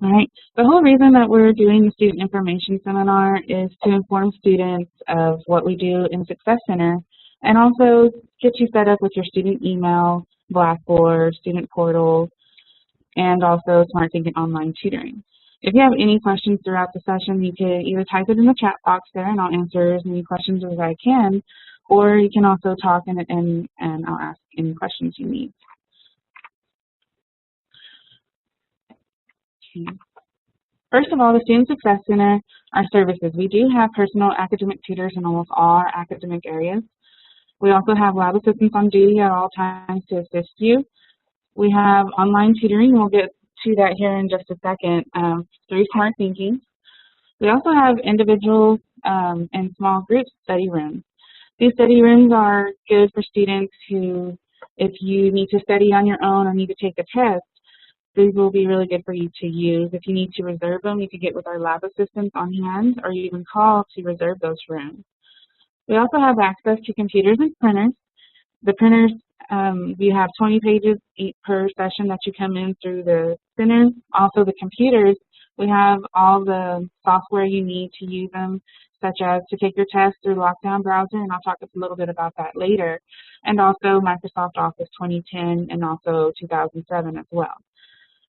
All right. The whole reason that we're doing the Student Information Seminar is to inform students of what we do in Success Center and also get you set up with your student email, Blackboard, student portal, and also Smart Thinking online tutoring. If you have any questions throughout the session, you can either type it in the chat box there and I'll answer as many questions as I can, or you can also talk and I'll ask any questions you need. Okay. First of all, the Student Success Center, our services. We do have personal academic tutors in almost all our academic areas. We also have lab assistants on duty at all times to assist you. We have online tutoring. We'll get to that here in just a second through Smart Thinking. We also have individual and small group study rooms. These study rooms are good for students who, if you need to study on your own or need to take a test, these will be really good for you to use. If you need to reserve them, you can get with our lab assistants on hand, or you can call to reserve those rooms. We also have access to computers and printers. The printers, you have 20 pages per session that you come in through the center. Also the computers, we have all the software you need to use them, such as to take your test through Lockdown Browser, and I'll talk a little bit about that later, and also Microsoft Office 2010 and also 2007 as well.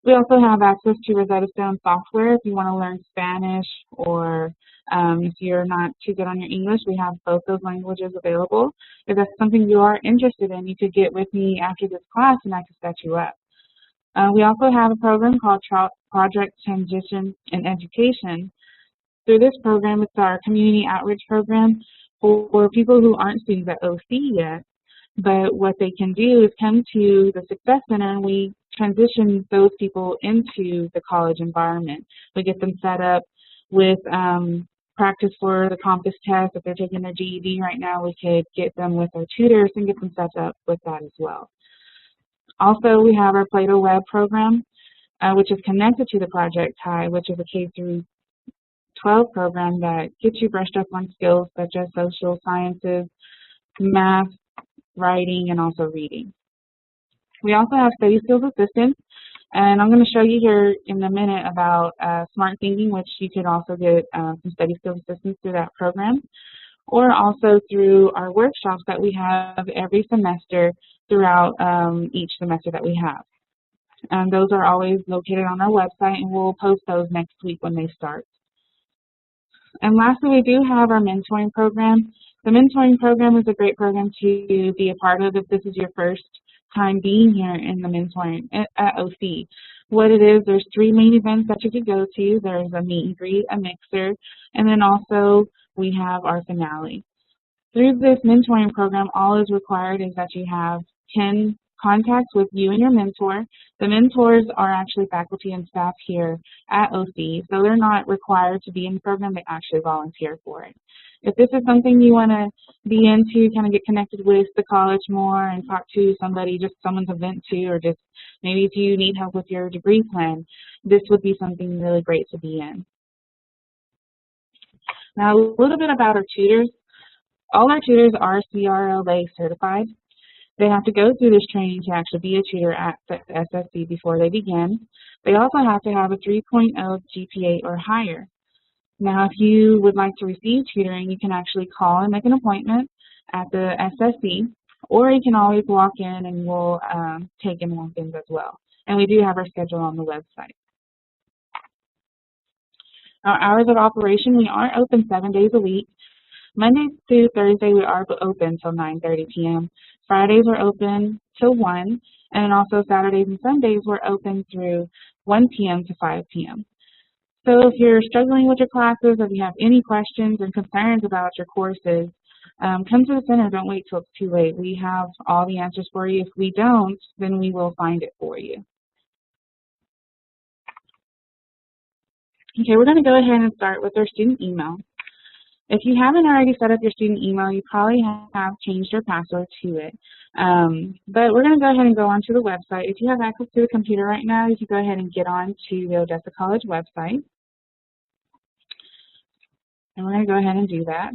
We also have access to Rosetta Stone software if you want to learn Spanish, or if you're not too good on your English, we have both those languages available. If that's something you are interested in, you could get with me after this class and I can set you up. We also have a program called Project Transition in Education. Through this program, it's our community outreach program for people who aren't students at OC yet, but what they can do is come to the Success Center and we transition those people into the college environment. We get them set up with practice for the Compass test. If they're taking their GED right now, we could get them with our tutors and get them set up with that as well. Also, we have our Plato Web program, which is connected to the Project High, which is a K-12 program that gets you brushed up on skills such as social sciences, math, writing, and also reading. We also have study skills assistance, and I'm going to show you here in a minute about Smart Thinking, which you can also get some study skills assistance through that program, or also through our workshops that we have every semester throughout each semester that we have. And those are always located on our website, and we'll post those next week when they start. And lastly, we do have our mentoring program. The mentoring program is a great program to be a part of if this is your first time being here in the mentoring at OC. What it is, there's 3 main events that you could go to. There's a meet and greet, a mixer, and then also we have our finale. Through this mentoring program, all is required is that you have 10 contacts with you and your mentor. The mentors are actually faculty and staff here at OC, so they're not required to be in the program, they actually volunteer for it. If this is something you want to be into, kind of get connected with the college more and talk to somebody, just someone to vent to, or just maybe if you need help with your degree plan, this would be something really great to be in. Now, a little bit about our tutors. All our tutors are CRLA certified. They have to go through this training to actually be a tutor at the SSC before they begin. They also have to have a 3.0 GPA or higher. Now, if you would like to receive tutoring, you can actually call and make an appointment at the SSC, or you can always walk in and we'll take in walk-ins as well. And we do have our schedule on the website. Our hours of operation, we are open 7 days a week. Monday through Thursday, we are open till 9:30 p.m. Fridays are open till 1, and also Saturdays and Sundays we're open through 1 p.m. to 5 p.m. So if you're struggling with your classes, or if you have any questions and concerns about your courses, come to the center. Don't wait till it's too late. We have all the answers for you. If we don't, then we will find it for you. Okay, we're going to go ahead and start with our student email. If you haven't already set up your student email, you probably have changed your password to it. But we're going to go ahead and go onto the website. If you have access to the computer right now, you can go ahead and get on to the Odessa College website. And we're going to go ahead and do that.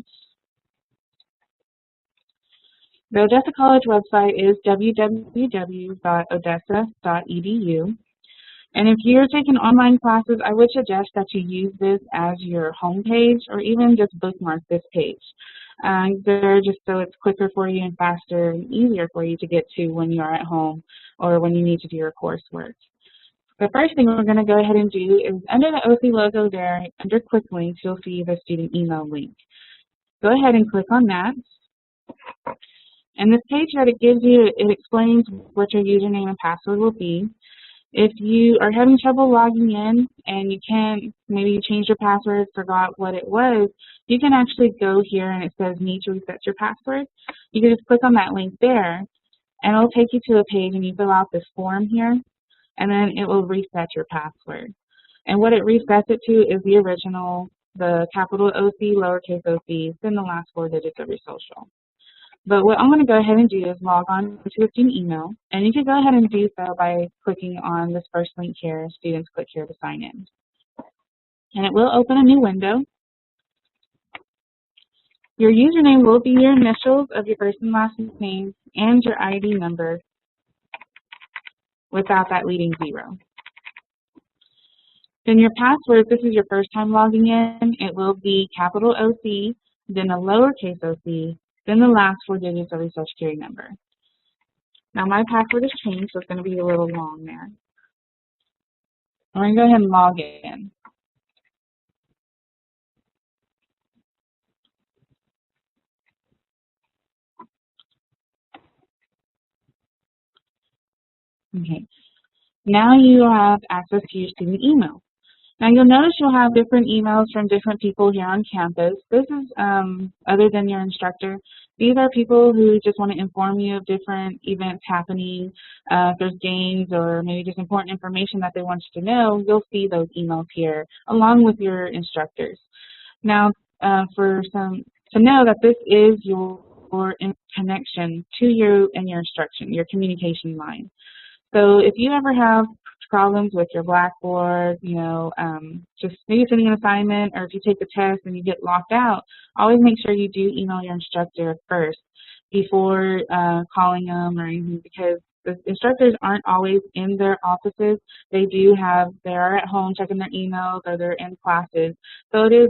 The Odessa College website is www.odessa.edu. And if you're taking online classes, I would suggest that you use this as your home page or even just bookmark this page. They're just so it's quicker for you and faster and easier for you to get to when you're at home or when you need to do your coursework. The first thing we're going to go ahead and do is under the OC logo there, under Quick Links, you'll see the student email link. Go ahead and click on that. And this page that it gives you, it explains what your username and password will be. If you are having trouble logging in and you can't, maybe you changed your password, forgot what it was, you can actually go here and it says need to reset your password. You can just click on that link there and it'll take you to a page and you fill out this form here and then it will reset your password. And what it resets it to is the original, the capital OC, lowercase OC, then the last 4 digits of your social. But what I'm going to go ahead and do is log on to a student email, and you can go ahead and do so by clicking on this first link here, students click here to sign in. And it will open a new window. Your username will be your initials of your first and last name and your ID number without that leading 0. Then your password, this is your first time logging in, it will be capital OC, then a lowercase OC, then the last 4 digits of your social security number. Now my password has changed, so it's going to be a little long there. I'm going to go ahead and log in. Okay. Now you have access to your student email. Now you'll notice you'll have different emails from different people here on campus. This is other than your instructor. These are people who just want to inform you of different events happening. If there's games or maybe just important information that they want you to know, you'll see those emails here along with your instructors. Now to know that this is your connection to you and your instruction, your communication line. So if you ever have problems with your Blackboard, just maybe sending an assignment, or if you take the test and you get locked out, always make sure you do email your instructor first before calling them or anything, because the instructors aren't always in their offices. They are at home checking their emails or they're in classes. So it is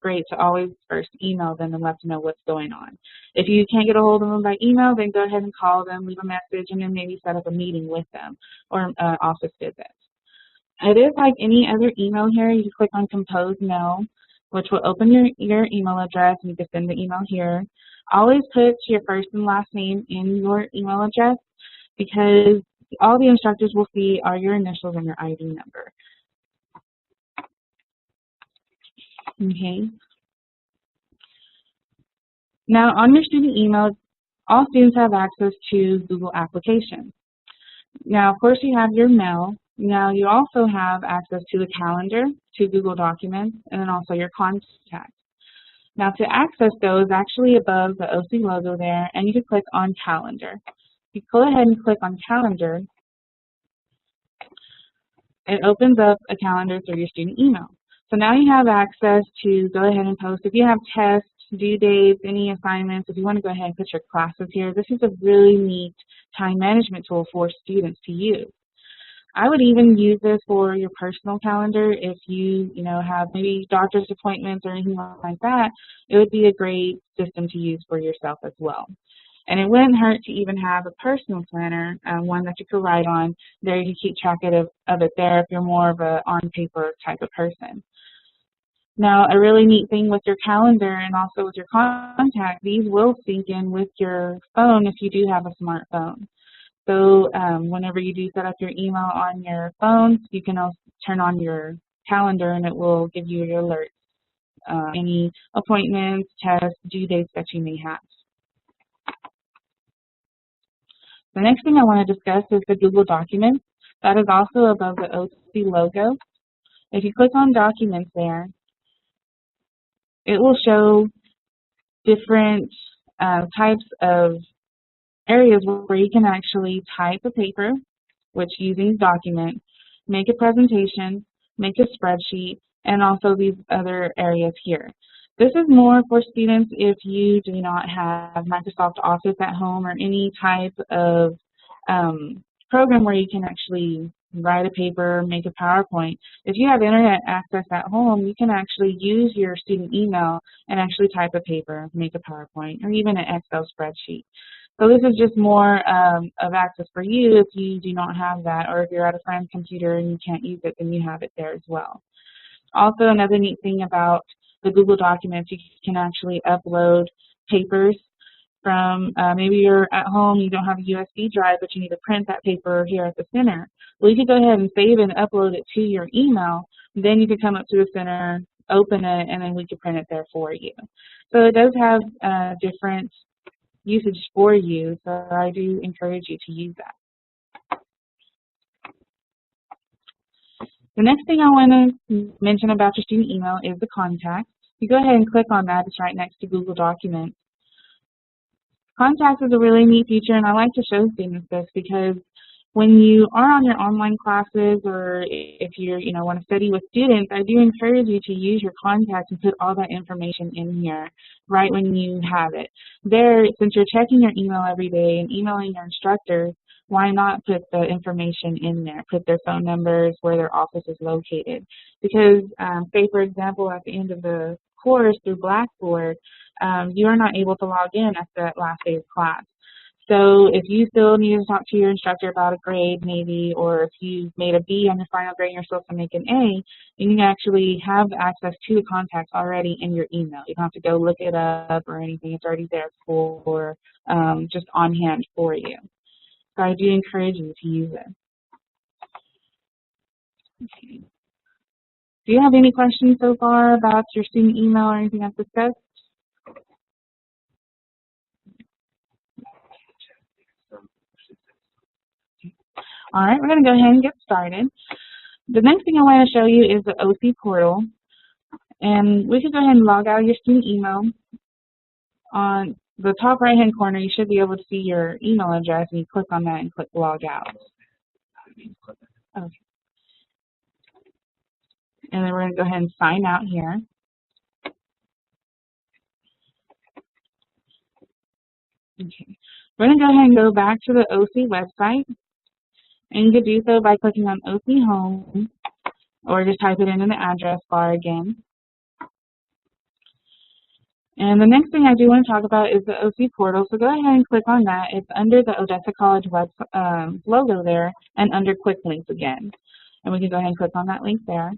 great to always first email them and let them know what's going on. If you can't get a hold of them by email, then go ahead and call them, leave a message, and then maybe set up a meeting with them or office visit. It is like any other email here. You can click on Compose Mail, which will open your email address, and you can send the email here. Always put your first and last name in your email address, because all the instructors will see are your initials and your ID number. Okay. Now on your student email, all students have access to Google applications. Now, of course, you have your mail. Now you also have access to the calendar, to Google Documents, and then also your contacts. Now to access those, actually above the OC logo there, and you can click on Calendar. You go ahead and click on Calendar, it opens up a calendar through your student email. So now you have access to go ahead and post. If you have tests, due dates, any assignments, if you want to go ahead and put your classes here, this is a really neat time management tool for students to use. I would even use this for your personal calendar. If you have maybe doctor's appointments or anything like that, it would be a great system to use for yourself as well. And it wouldn't hurt to even have a personal planner, one that you could write on. There you can keep track of it there if you're more of a on-paper type of person. Now, a really neat thing with your calendar and also with your contact, these will sync in with your phone if you do have a smartphone. So whenever you do set up your email on your phone, you can also turn on your calendar and it will give you your alerts, any appointments, tests, due dates that you may have. The next thing I want to discuss is the Google Documents. That is also above the OC logo. If you click on Documents there, it will show different types of areas where you can actually type a paper, which using Document, make a presentation, make a spreadsheet, and also these other areas here. This is more for students if you do not have Microsoft Office at home or any type of program where you can actually write a paper, make a PowerPoint. If you have internet access at home, you can actually use your student email and actually type a paper, make a PowerPoint, or even an Excel spreadsheet. So this is just more of access for you if you do not have that, or if you're at a friend's computer and you can't use it, then you have it there as well. Also, another neat thing about the Google Documents, you can actually upload papers from, maybe you're at home, you don't have a USB drive, but you need to print that paper here at the center. Well, you could go ahead and save and upload it to your email. Then you could come up to the center, open it, and then we could print it there for you. So it does have different usage for you, so I do encourage you to use that. The next thing I want to mention about your student email is the contacts. You go ahead and click on that. It's right next to Google Documents. Contacts is a really neat feature, and I like to show students this because when you are on your online classes, or if you want to study with students, I do encourage you to use your contacts and put all that information in here right when you have it. There, since you're checking your email every day and emailing your instructors, why not put the information in there? Put their phone numbers, where their office is located. Because, say for example, at the end of the course through Blackboard, you are not able to log in at the last day of class. So if you still need to talk to your instructor about a grade maybe, or if you made a B on your final grade and you're supposed to make an A, you can actually have access to the contacts already in your email. You don't have to go look it up or anything. It's already there for just on hand for you. So I do encourage you to use it. Okay. Do you have any questions so far about your student email or anything I've discussed? All right, we're going to go ahead and get started. The next thing I want to show you is the OC portal. And we can go ahead and log out of your student email. On the top right-hand corner, you should be able to see your email address, and you click on that and click log out. Okay. And then we're going to go ahead and sign out here. Okay. We're going to go ahead and go back to the OC website. And you can do so by clicking on OC Home, or just type it in the address bar again. And the next thing I do want to talk about is the OC portal. So go ahead and click on that. It's under the Odessa College web logo there, and under Quick Links again. And we can go ahead and click on that link there.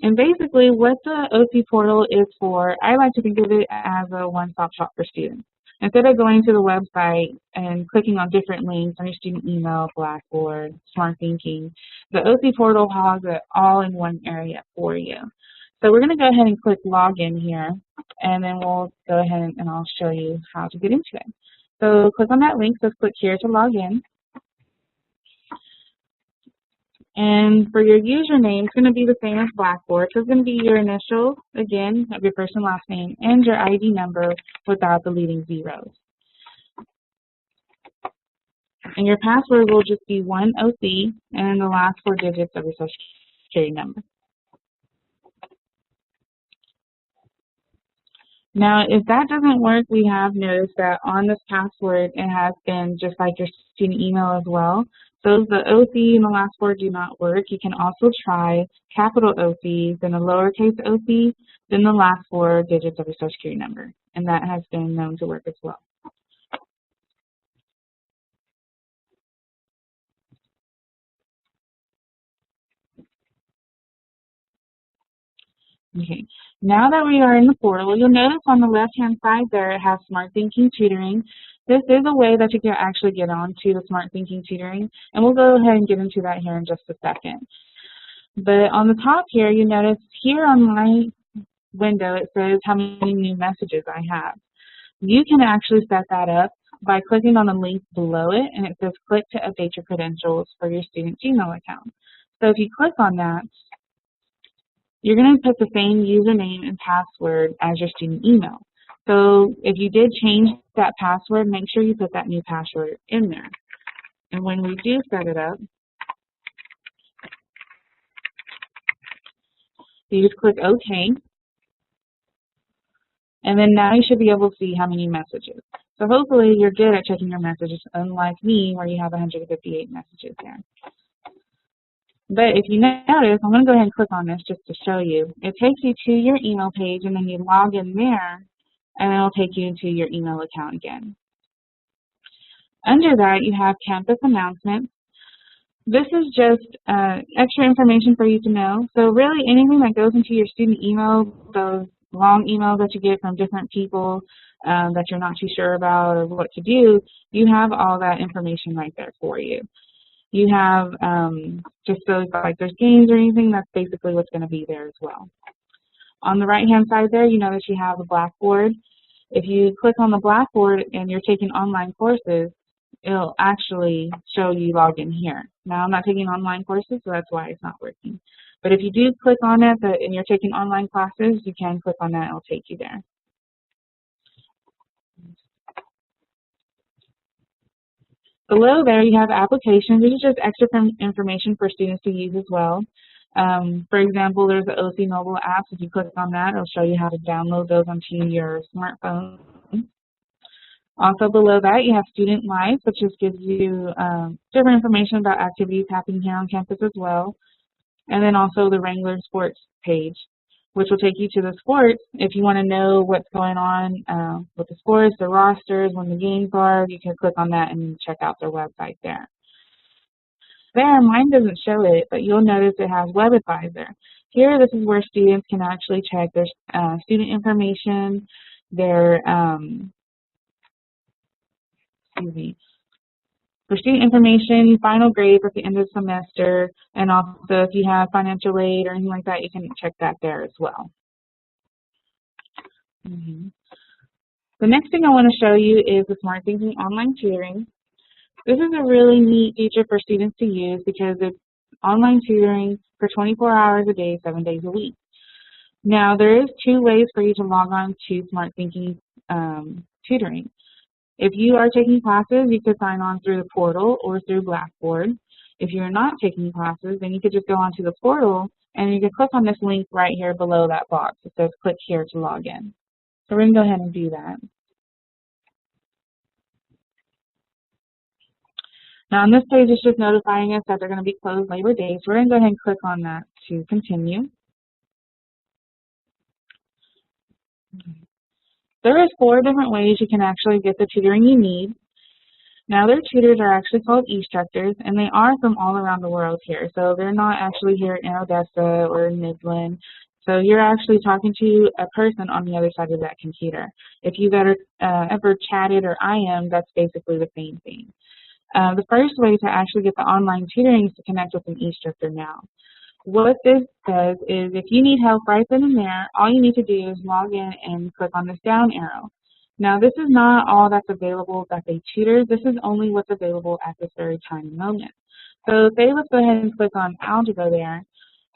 And basically what the OC portal is for, I like to think of it as a one-stop shop for students. Instead of going to the website and clicking on different links on your student email, Blackboard, Smart Thinking, the OC portal has it all in one area for you. So we're going to go ahead and click Login here, and then we'll go ahead and I'll show you how to get into it. So click on that link, so click here to log in. And for your username, it's going to be the same as Blackboard. So it's going to be your initial, again, of your first and last name, and your ID number without the leading zeros. And your password will just be 1OC and the last 4 digits of your social security number. Now, if that doesn't work, we have noticed that on this password, it has been just like your student email as well. So if the OC and the last 4 do not work, you can also try capital OC, then a lowercase OC, then the last 4 digits of your social security number. And that has been known to work as well. Okay, now that we are in the portal, you'll notice on the left-hand side there it has Smart Thinking Tutoring. This is a way that you can actually get onto the Smart Thinking Tutoring, and we'll go ahead and get into that here in just a second. But on the top here, you notice here on my window it says how many new messages I have. You can actually set that up by clicking on the link below it, and it says click to update your credentials for your student Gmail account. So if you click on that, you're going to put the same username and password as your student email. So if you did change that password, make sure you put that new password in there. And when we do set it up, you just click OK. And then now you should be able to see how many messages. So hopefully you're good at checking your messages, unlike me where you have 158 messages there. But if you notice, I'm going to go ahead and click on this just to show you. It takes you to your email page, and then you log in there, and it'll take you into your email account again. Under that, you have campus announcements. This is just extra information for you to know. So really anything that goes into your student email, those long emails that you get from different people that you're not too sure about or what to do, you have all that information right there for you. You have just so like there's games or anything, that's basically what's going to be there as well. On the right hand side there, you notice you have a Blackboard. If you click on the Blackboard and you're taking online courses, it'll actually show you log in here. Now I'm not taking online courses, so that's why it's not working. But if you do click on it and you're taking online classes, you can click on that, it'll take you there. Below there you have applications. This is just extra information for students to use as well. For example, there's the OC mobile apps. If you click on that, it'll show you how to download those onto your smartphone. Also below that, you have Student Life, which just gives you different information about activities happening here on campus as well. And then also the Wrangler Sports page, which will take you to the sports. If you want to know what's going on with the sports, the rosters, when the games are, you can click on that and check out their website there. There, mine doesn't show it, but you'll notice it has Web Advisor. Here, this is where students can actually check their student information, their for student information, final grades at the end of the semester, and also if you have financial aid or anything like that, you can check that there as well. The next thing I want to show you is the Smart Thinking Online Tutoring. This is a really neat feature for students to use because it's online tutoring for 24 hours a day, 7 days a week. Now, there is 2 ways for you to log on to Smart Thinking Tutoring. If you are taking classes, you could sign on through the portal or through Blackboard. If you're not taking classes, then you could just go onto the portal and you can click on this link right here below that box. It says click here to log in. So we're going to go ahead and do that. Now on this page, it's just notifying us that they're going to be closed Labor Day. So we're going to go ahead and click on that to continue. There is 4 different ways you can actually get the tutoring you need. Now their tutors are actually called instructors, and they are from all around the world here. So they're not actually here in Odessa or in Midland. So you're actually talking to a person on the other side of that computer. If you've ever chatted or IM, that's basically the same thing. The first way to actually get the online tutoring is to connect with an instructor now. What this does is if you need help right then and there, all you need to do is log in and click on this down arrow. Now this is not all that's available that they tutor. This is only what's available at this very time and moment. So say let's go ahead and click on algebra there,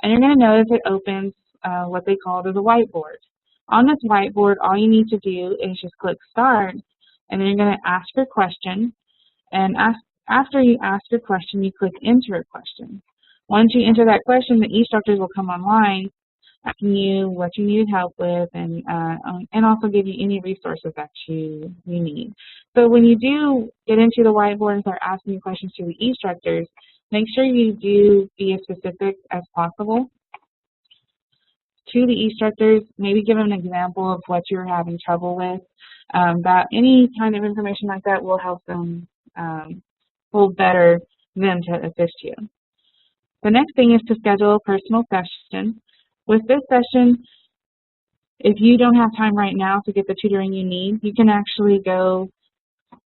and you're going to notice it opens what they call as a whiteboard. On this whiteboard, all you need to do is just click start, and then you're going to ask your question, and after you ask your question, you click enter a question. Once you enter that question, the instructors will come online asking you what you needed help with and also give you any resources that you need. So when you do get into the whiteboard and start asking questions to the instructors, make sure you do be as specific as possible to the instructors. Maybe give them an example of what you're having trouble with. That any kind of information like that will help them better them to assist you. The next thing is to schedule a personal session. With this session, if you don't have time right now to get the tutoring you need, you can actually go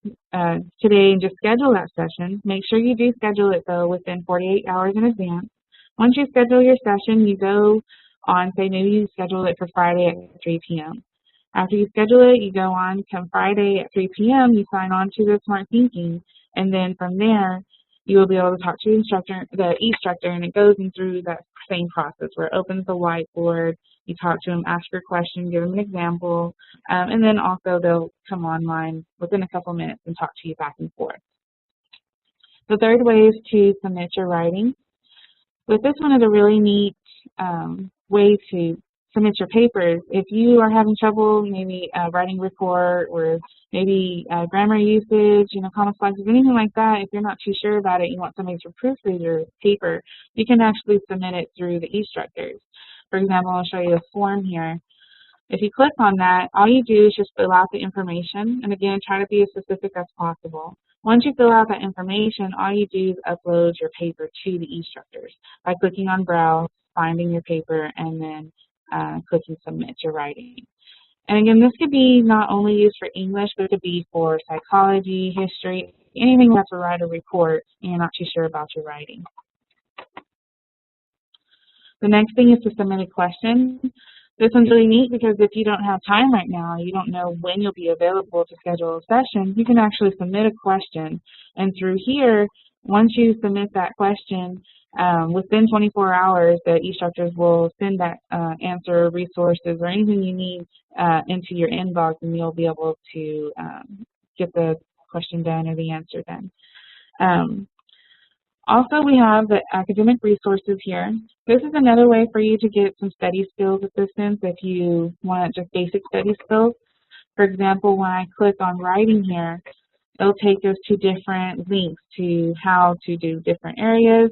today and just schedule that session. Make sure you do schedule it though within 48 hours in advance. Once you schedule your session, you go on, say maybe you schedule it for Friday at 3 p.m. After you schedule it, you go on, come Friday at 3 p.m., you sign on to the Smart Thinking, and then from there, you will be able to talk to the instructor, and it goes in through that same process where it opens the whiteboard, you talk to them, ask your question, give them an example, and then also they'll come online within a couple minutes and talk to you back and forth. The third way is to submit your writing. With this one is a really neat way to submit your papers. If you are having trouble maybe writing a report or maybe grammar usage, comma slices, anything like that, if you're not too sure about it, you want somebody to proofread your paper, you can actually submit it through the e-structures. For example, I'll show you a form here. If you click on that, all you do is just fill out the information, and again, try to be as specific as possible. Once you fill out that information, all you do is upload your paper to the e-structures by clicking on Browse, finding your paper, and then clicking Submit your writing. And again, this could be not only used for English, but it could be for psychology, history, anything you have to write a report and you're not too sure about your writing. The next thing is to submit a question. This one's really neat because if you don't have time right now, you don't know when you'll be available to schedule a session, you can actually submit a question. And through here, once you submit that question, within 24 hours, the e-structures will send that answer, resources, or anything you need into your inbox, and you'll be able to get the question done or the answer done. Also, we have the academic resources here. This is another way for you to get some study skills assistance if you want just basic study skills. For example, when I click on writing here, it'll take us to different links to how to do different areas.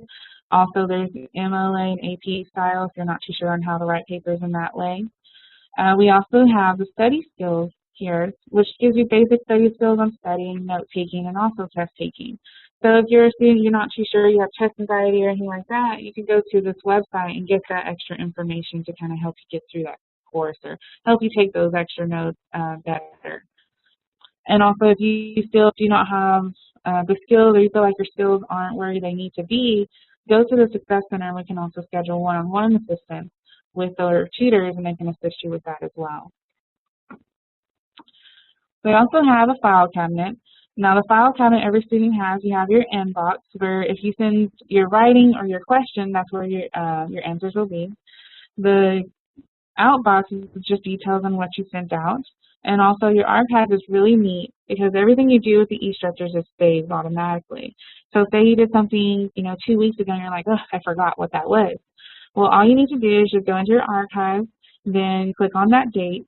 Also, there's MLA and AP style if you're not too sure on how to write papers in that way. We also have the study skills here, which gives you basic study skills on studying, note-taking, and also test-taking. So if you're a student, you're not too sure, you have test anxiety or anything like that, you can go to this website and get that extra information to kind of help you get through that course or help you take those extra notes better. And also, if you still do not have the skills or you feel like your skills aren't where they need to be, go to the Success Center and we can also schedule one-on-one assistance with our tutors and they can assist you with that as well. We also have a file cabinet. Now, the file cabinet every student has, you have your inbox where if you send your writing or your question, that's where your answers will be. The outbox is just details on what you sent out. And also your archive is really neat because everything you do with the e-structures is saved automatically. So say you did something, 2 weeks ago and you're like, oh, I forgot what that was. Well, all you need to do is just go into your archive, then click on that date,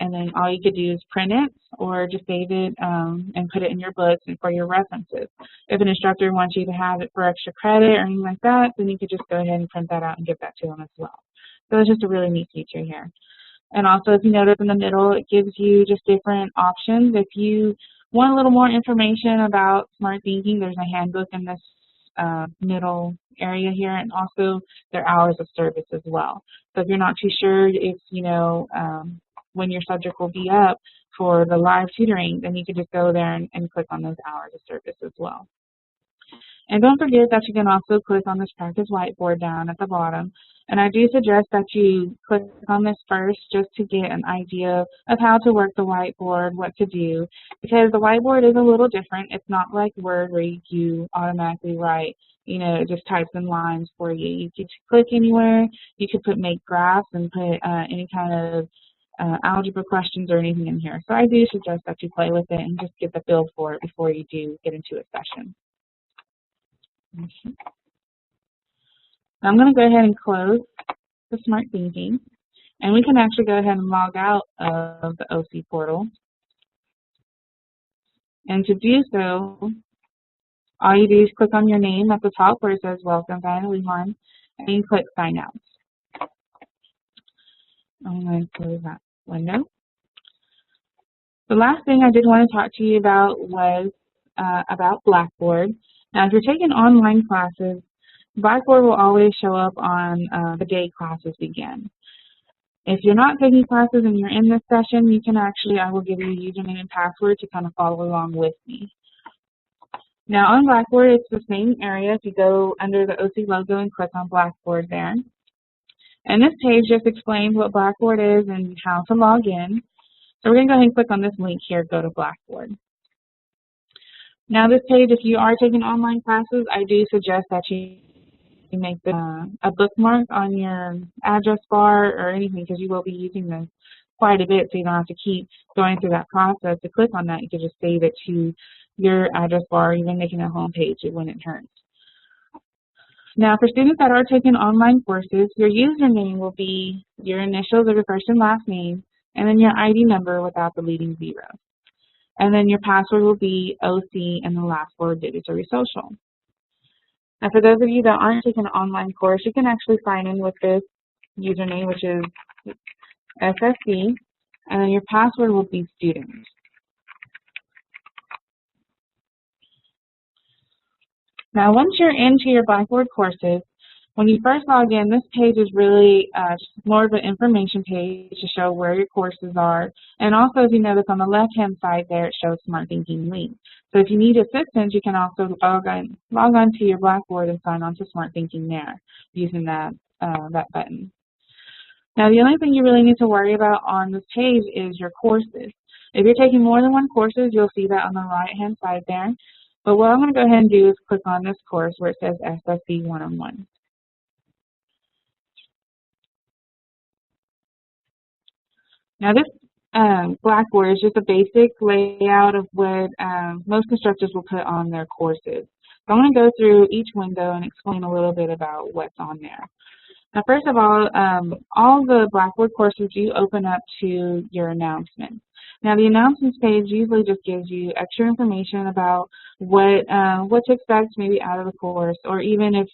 and then all you could do is print it or just save it and put it in your books and for your references. If an instructor wants you to have it for extra credit or anything like that, then you could just go ahead and print that out and give that to them as well. So it's just a really neat feature here. And also, if you notice in the middle, it gives you just different options. If you want a little more information about smart thinking, there's a handbook in this middle area here, and also their hours of service as well. So if you're not too sure if, when your subject will be up for the live tutoring, then you can just go there and click on those hours of service as well. And don't forget that you can also click on this practice whiteboard down at the bottom. And I do suggest that you click on this first just to get an idea of how to work the whiteboard, what to do, because the whiteboard is a little different. It's not like Word where you automatically write, it just types in lines for you. You could click anywhere. You could make graphs and put any kind of algebra questions or anything in here. So I do suggest that you play with it and just get the feel for it before you do get into a session. Okay. I'm going to go ahead and close the Smart Thinking, and we can actually go ahead and log out of the OC portal. And to do so, all you do is click on your name at the top where it says Welcome, Diana Lehorn, and you click Sign Out. I'm going to close that window. The last thing I did want to talk to you about was about Blackboard. Now, if you're taking online classes, Blackboard will always show up on the day classes begin. If you're not taking classes and you're in this session, you can actually, I will give you a username and password to kind of follow along with me. Now on Blackboard, it's the same area. If you go under the OC logo and click on Blackboard there. And this page just explains what Blackboard is and how to log in. So we're going to go ahead and click on this link here, go to Blackboard. Now this page, if you are taking online classes, I do suggest that you make a bookmark on your address bar or anything because you will be using this quite a bit, so you don't have to keep going through that process. To click on that, you can just save it to your address bar, even making a home page, it wouldn't hurt. Now, for students that are taking online courses, your username will be your initials of your first and last name, and then your ID number without the leading zero. And then your password will be OC and the last 4 digits of your social. Now, for those of you that aren't taking an online course, you can actually sign in with this username, which is SSC, and then your password will be student. Now, once you're into your Blackboard courses, when you first log in, this page is really just more of an information page to show where your courses are. And also, if you notice on the left-hand side there, it shows Smart Thinking link. So if you need assistance, you can also log on to your Blackboard and sign on to Smart Thinking there using that button. Now, the only thing you really need to worry about on this page is your courses. If you're taking more than one courses, you'll see that on the right-hand side there. But what I'm going to go ahead and do is click on this course where it says SSC 101. Now, this Blackboard is just a basic layout of what most instructors will put on their courses. So I'm going to go through each window and explain a little bit about what's on there. Now, first of all the Blackboard courses do open up to your announcements. Now, the announcements page usually just gives you extra information about what to expect maybe out of the course, or even if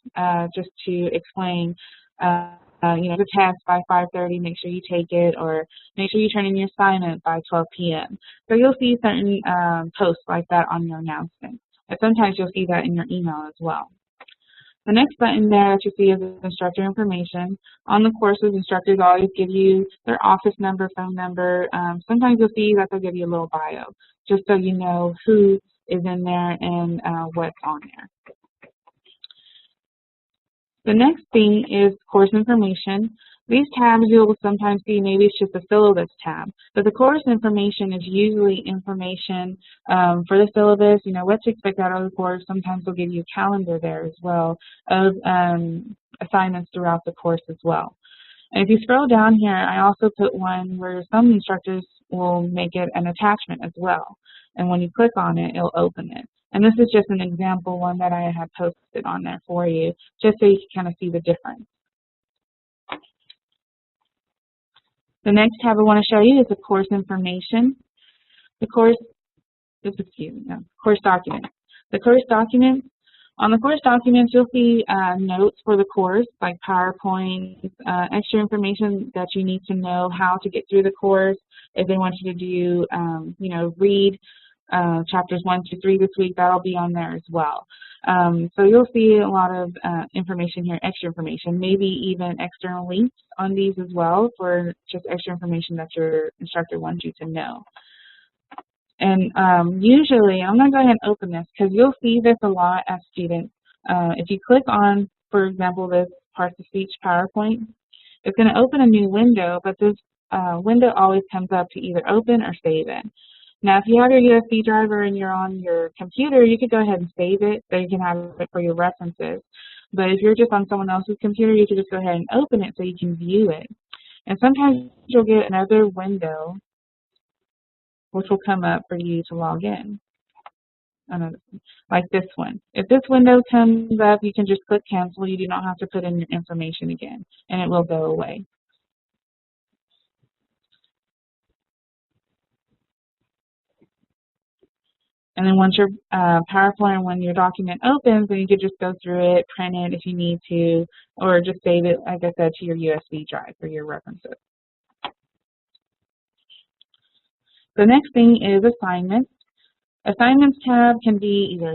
just to explain, the test by 5:30, make sure you take it, or make sure you turn in your assignment by 12 p.m. So you'll see certain posts like that on your announcement. And sometimes you'll see that in your email as well. The next button there that you see is instructor information. On the courses, instructors always give you their office number, phone number. Sometimes you'll see that they'll give you a little bio, just so you know who is in there and what's on there. The next thing is course information. These tabs you'll sometimes see, maybe it's just a syllabus tab, but the course information is usually information for the syllabus, what to expect out of the course. Sometimes they'll give you a calendar there as well of assignments throughout the course as well. And if you scroll down here, I also put one where some instructors will make it an attachment as well. And when you click on it, it'll open it. And this is just an example one that I had posted on there for you, just so you can kind of see the difference. The next tab I want to show you is the course information. Course documents. The course documents. On the course documents, you'll see notes for the course, like PowerPoint, extra information that you need to know how to get through the course. If they want you to do, read chapters 1 to 3 this week, that'll be on there as well. So you'll see a lot of information here, extra information, maybe even external links on these as well for just extra information that your instructor wants you to know. And usually, I'm going to go ahead and open this because you'll see this a lot as students. If you click on, for example, this parts-of-speech PowerPoint, it's going to open a new window, but this window always comes up to either open or save in. Now, if you have your USB driver and you're on your computer, you could go ahead and save it so you can have it for your references. But if you're just on someone else's computer, you can just go ahead and open it so you can view it. And sometimes you'll get another window which will come up for you to log in, like this one. If this window comes up, you can just click cancel. You do not have to put in your information again, and it will go away. And then once your PowerPoint, when your document opens, then you can just go through it, print it if you need to, or just save it, like I said, to your USB drive for your references. The next thing is assignments. Assignments tab can be either,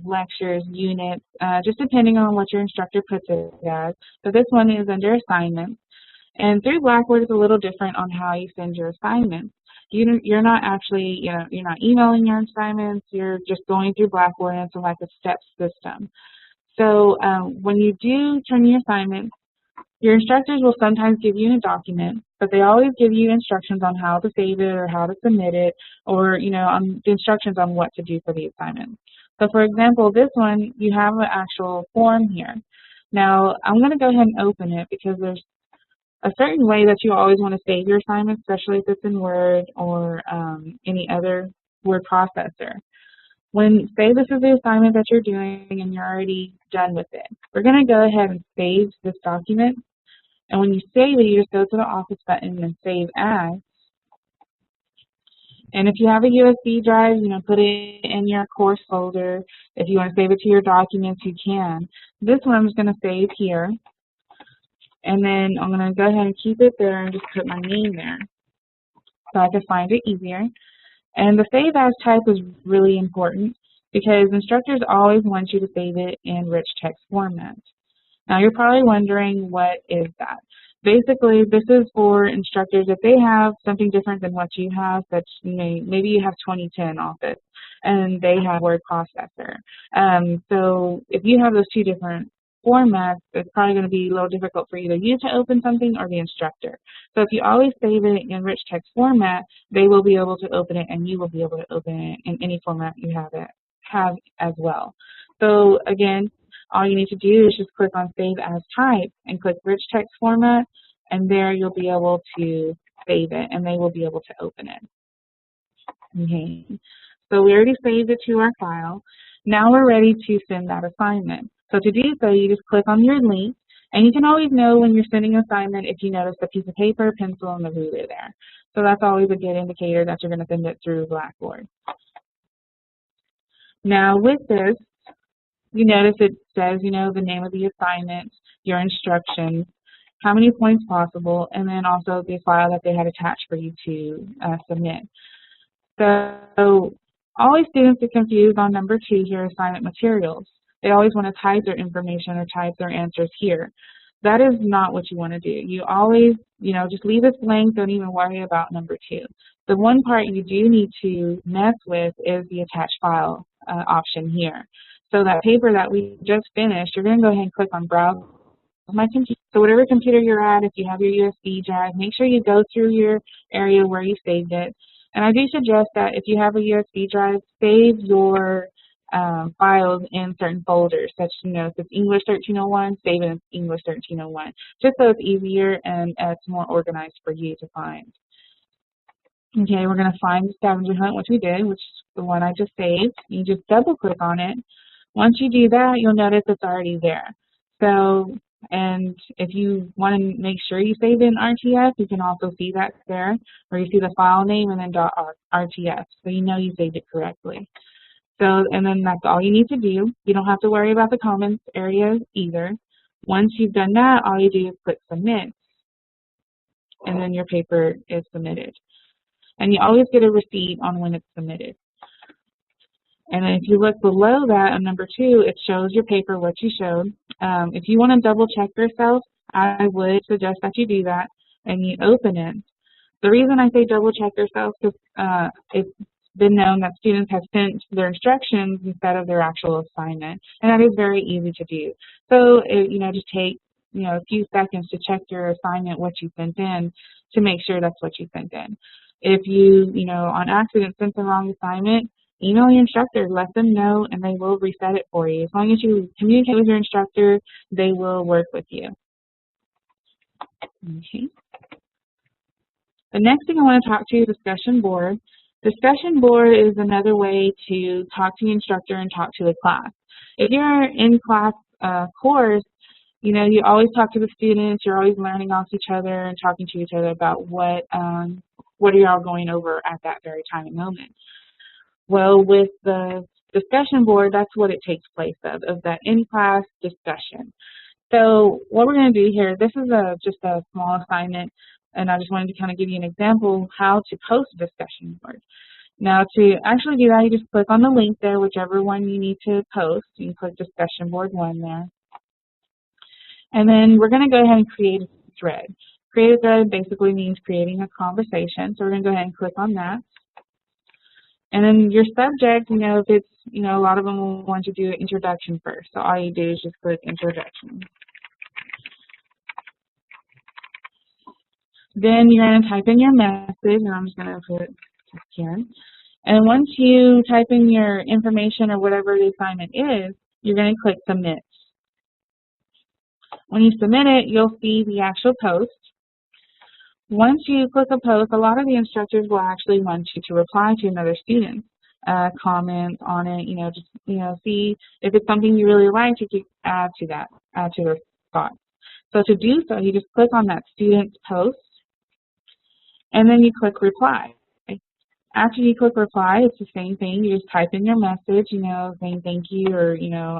lectures, units, just depending on what your instructor puts it as. So this one is under assignments. And through Blackboard, it's a little different on how you send your assignments. You're not actually, you're not emailing your assignments. You're just going through Blackboard, and it's like a step system. So when you do turn your assignments, your instructors will sometimes give you a document, but they always give you instructions on how to save it or how to submit it, or on the instructions on what to do for the assignment. So for example, this one, you have an actual form here. Now I'm going to go ahead and open it because there's a certain way that you always want to save your assignment, especially if it's in Word or any other word processor. Say this is the assignment that you're doing and you're already done with it. We're going to go ahead and save this document. And when you save it, you just go to the Office button and save as. And if you have a USB drive, put it in your course folder. If you want to save it to your documents, you can. This one I'm just going to save here. And then I'm going to go ahead and keep it there and just put my name there so I can find it easier. And the save as type is really important because instructors always want you to save it in rich text format. Now you're probably wondering, what is that? Basically, this is for instructors if they have something different than what you have, such maybe you have 2010 Office and they have word processor. So if you have those two different formats, it's probably going to be a little difficult for either you to open something or the instructor. So if you always save it in rich text format, they will be able to open it and you will be able to open it in any format you have as well. So again, all you need to do is just click on Save As Type and click Rich Text Format, and there you'll be able to save it and they will be able to open it. Okay, so we already saved it to our file. Now we're ready to send that assignment. So to do so, you just click on your link, and you can always know when you're sending an assignment if you notice a piece of paper, pencil, and the ruler there. So that's always a good indicator that you're going to send it through Blackboard. Now with this, you notice it says, the name of the assignment, your instructions, how many points possible, and then also the file that they had attached for you to submit. So always students get confused on number 2 here, assignment materials. They always want to type their information or type their answers here. That is not what you want to do. You always, just leave this blank, don't even worry about number 2. The one part you do need to mess with is the attached file option here. So that paper that we just finished, you're going to go ahead and click on Browse My Computer. So whatever computer you're at, if you have your USB drive, make sure you go through your area where you saved it. And I do suggest that if you have a USB drive, save your files in certain folders, such if it's English 1301, save it in English 1301, just so it's easier and it's more organized for you to find. Okay, we're going to find the scavenger hunt, which we did, which is the one I just saved. You just double click on it. Once you do that, you'll notice it's already there. So, and if you want to make sure you save it in RTS, you can also see that there, where you see the file name and then .rts, so you know you saved it correctly. So, and then that's all you need to do. You don't have to worry about the comments area either. Once you've done that, all you do is click Submit, and then your paper is submitted. And you always get a receipt on when it's submitted. And then if you look below that on number 2, it shows your paper, what you showed. If you want to double check yourself, I would suggest that you do that and you open it. The reason I say double check yourself is it's been known that students have sent their instructions instead of their actual assignment, and that is very easy to do. So just take a few seconds to check your assignment, what you sent in, to make sure that's what you sent in. If you on accident sent the wrong assignment, email your instructor, let them know, and they will reset it for you. As long as you communicate with your instructor, they will work with you. Okay. The next thing I want to talk to you is discussion board. Discussion board is another way to talk to the instructor and talk to the class. If you're in class course, you always talk to the students, you're always learning off each other and talking to each other about what are y'all going over at that very time and moment. Well, with the discussion board, that's what it takes place of that in-class discussion. So what we're going to do here, this is just a small assignment, and I just wanted to kind of give you an example of how to post a discussion board. Now, to actually do that, you just click on the link there, whichever one you need to post. You can click discussion board 1 there. And then we're going to go ahead and create a thread. Create a thread basically means creating a conversation, so we're going to go ahead and click on that. And then your subject, if it's, a lot of them will want to do an introduction first. So all you do is just click introduction. Then you're going to type in your message, and I'm just going to put this here. And once you type in your information or whatever the assignment is, you're going to click Submit. When you submit it, you'll see the actual post. Once you click a post, a lot of the instructors will actually want you to reply to another student. comments on it. Just see if it's something you really like. You can add to those thoughts. So to do so, you just click on that student's post, and then you click reply. After you click reply, it's the same thing. You just type in your message, saying thank you, or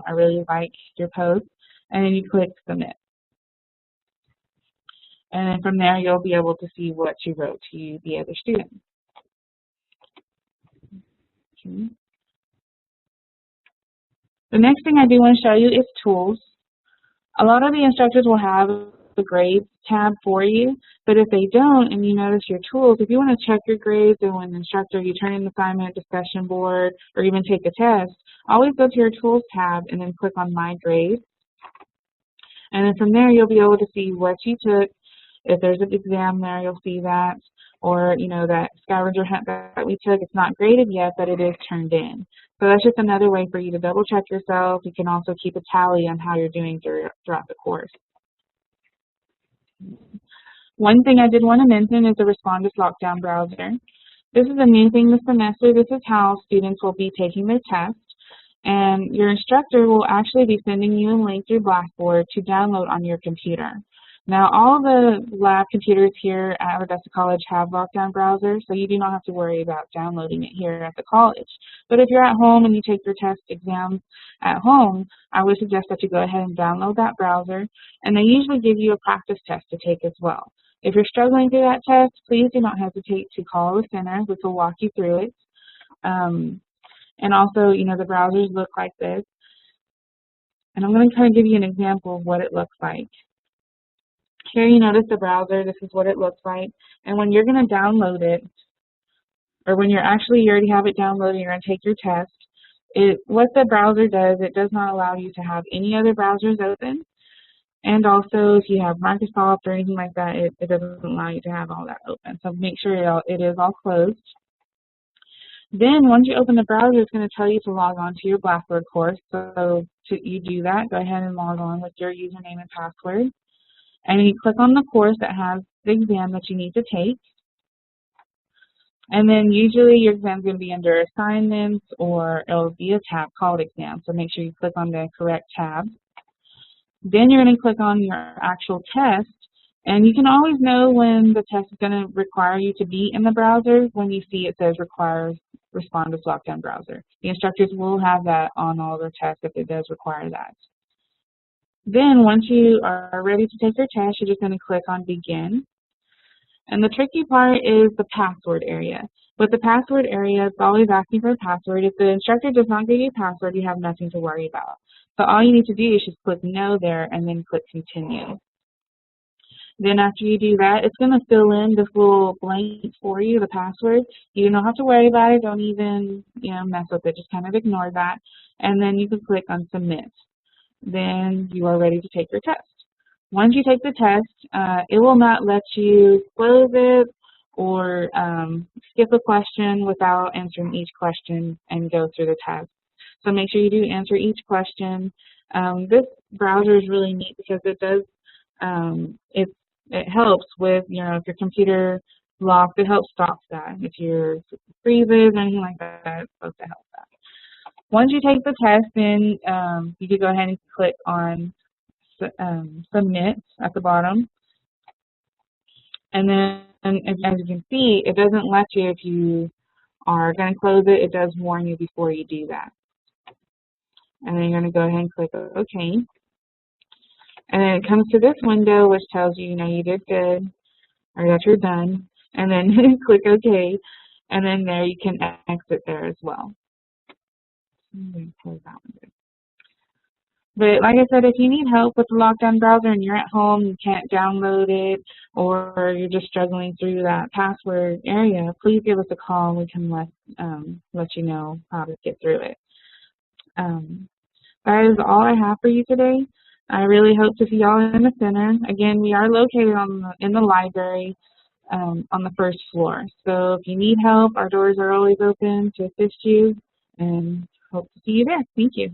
I really like your post, and then you click submit. And then from there, you'll be able to see what you wrote to the other student. Okay. The next thing I do want to show you is tools. A lot of the instructors will have the grades tab for you, but if they don't and you notice your tools, if you want to check your grades and when the instructor, you turn in an assignment, discussion board, or even take a test, always go to your tools tab and then click on my grades. And then from there, you'll be able to see what you took. If there's an exam there, you'll see that. Or, that scavenger hunt that we took, it's not graded yet, but it is turned in. So that's just another way for you to double check yourself. You can also keep a tally on how you're doing throughout the course. One thing I did want to mention is the Respondus Lockdown Browser. This is a new thing this semester. This is how students will be taking their test. And your instructor will actually be sending you a link through Blackboard to download on your computer. Now, all the lab computers here at Augusta College have Lockdown Browser, so you do not have to worry about downloading it here at the college. But if you're at home and you take your test exams at home, I would suggest that you go ahead and download that browser, and they usually give you a practice test to take as well. If you're struggling through that test, please do not hesitate to call the center, which will walk you through it. And also, the browsers look like this. And I'm going to kind of give you an example of what it looks like. Here you notice the browser, this is what it looks like. And when you're going to download it, or when you already have it downloaded, you're going to take your test, what the browser does, it does not allow you to have any other browsers open. And also, if you have Microsoft or anything like that, it doesn't allow you to have all that open. So make sure it is all closed. Then once you open the browser, it's going to tell you to log on to your Blackboard course. So you do that, go ahead and log on with your username and password. And then you click on the course that has the exam that you need to take. And then usually your exam is going to be under assignments, or it'll be a tab called exam. So make sure you click on the correct tab. Then you're going to click on your actual test. And you can always know when the test is going to require you to be in the browser when you see it says requires Respondus Lockdown Browser. The instructors will have that on all their tests if it does require that. Then once you are ready to take your test, you're just going to click on Begin. And the tricky part is the password area. With the password area, it's always asking for a password. If the instructor does not give you a password, you have nothing to worry about. So all you need to do is just click No there and then click Continue. Then after you do that, it's going to fill in this little blank for you, the password. You don't have to worry about it. Don't even mess with it. Just kind of ignore that. And then you can click on Submit. Then you are ready to take your test. Once you take the test, it will not let you close it or skip a question without answering each question and go through the test. So make sure you do answer each question. This browser is really neat because it does, it helps with, if your computer locks, it helps stop that. If your freezes or anything like that, it's supposed to help that. Once you take the test, then you can go ahead and click on Submit at the bottom. And then, as you can see, it doesn't let you, if you are going to close it, it does warn you before you do that. And then you're going to go ahead and click OK. And then it comes to this window, which tells you, you did good, or that you're done. And then click OK. And then there you can exit there as well. I'm going to close that one. But like I said, if you need help with the Lockdown Browser and you're at home, you can't download it, or you're just struggling through that password area, please give us a call and we can let you know how to get through it. That is all I have for you today. I really hope to see y'all in the center. Again, we are located in the library on the first floor. So if you need help, our doors are always open to assist you, and hope to see you there. Thank you.